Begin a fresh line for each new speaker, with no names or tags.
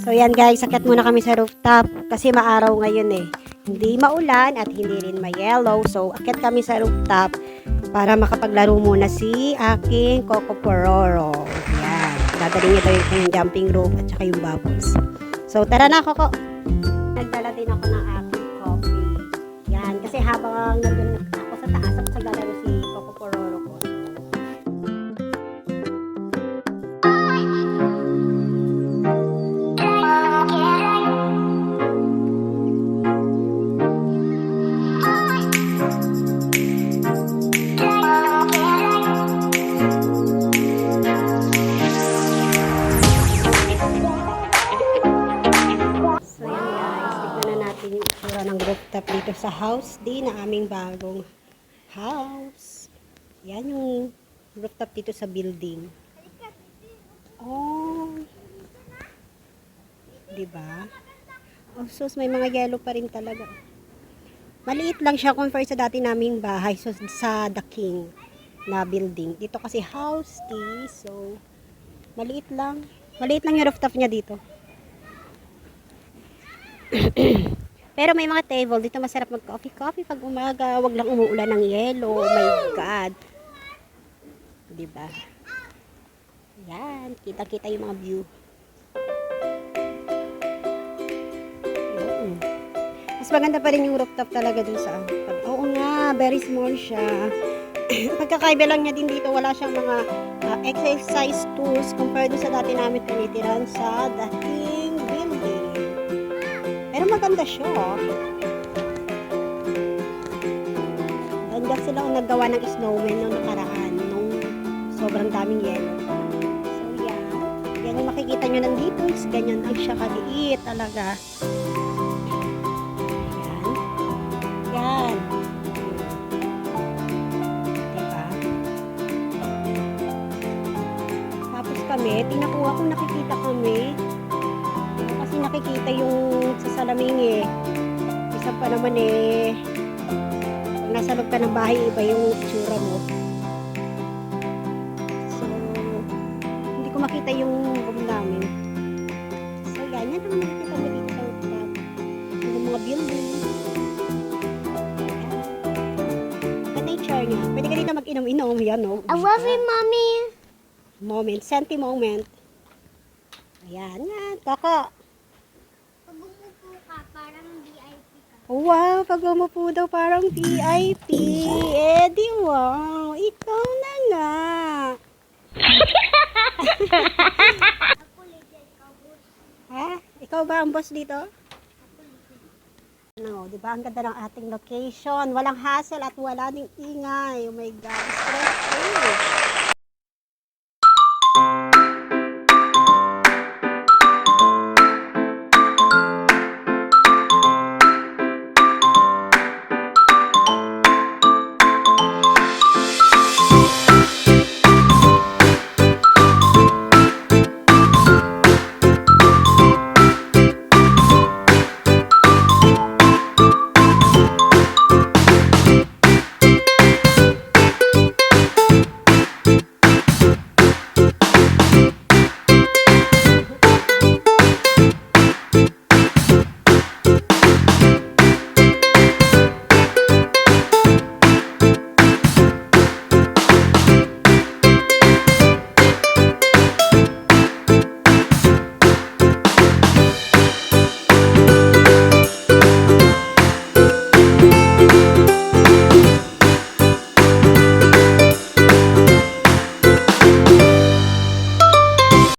So yan guys, sakit muna kami sa rooftop kasi maaraw ngayon eh. Hindi maulan at hindi rin ma-yellow. So akit kami sa rooftop para makapaglaro muna si aking Coco Pororo. Yan. Dadali niya daw yung jumping rope at saka yung bubbles. So tara na Coco. Nagdala din ako ng aking coffee. Yan. Kasi habang nandun ako sa taas at sa galaro si Coco Pororo ko. Yung itsura ng rooftop dito sa house din na aming bagong house. Yan yung rooftop dito sa building. Oh. Diba? Oh, sus, may mga yellow pa rin talaga. Maliit lang siya compare sa dati naming bahay so, sa The King na building. Dito kasi house tea. So, maliit lang. Maliit lang yung rooftop niya dito. Pero may mga table dito, masarap mag-coffee pag umaga, wag lang umuulan ng yelo. Oh my God. 'Di ba? Yan, kita-kita yung mga view. Yun. Mas maganda pa rin yung rooftop talaga dun sa oo nga, very small siya. Pagkakaiba lang niya din dito, wala siyang mga exercise tools compared sa dati namin tinitiran sa The King building. Pero maganda siya. Hanggang sila ang naggawa ng snowman nung nakaraan. Nung sobrang daming yelo. So yan. Yan yung makikita nyo nandito. Ganyan lang siya kaliit talaga. Yan. Yan. Diba? Tapos kami, tinakuha kung nakikita kami. Kasi nakikita yung sa salamin eh. Isa pa naman eh. Pag nasa loob ka ng bahay, iba yung itsura mo. So, hindi ko makita yung room namin. So, yan. Yan naman nakikita mo dito sa rooftop. Yung mga building. Ganda yung chair niya. Pwede ka dito mag-inom-inom. Yan o.
I love you, Mommy.
Moment. Senti moment. Ayan. Yan. Kaka. Wow, pag umupo daw parang VIP. Eh, di wow. Ikaw na nga. Ha? Ikaw ba ang boss dito? No, di ba? Ang ganda ng ating location. Walang hassle at wala ding ingay. Oh my God. Stress free.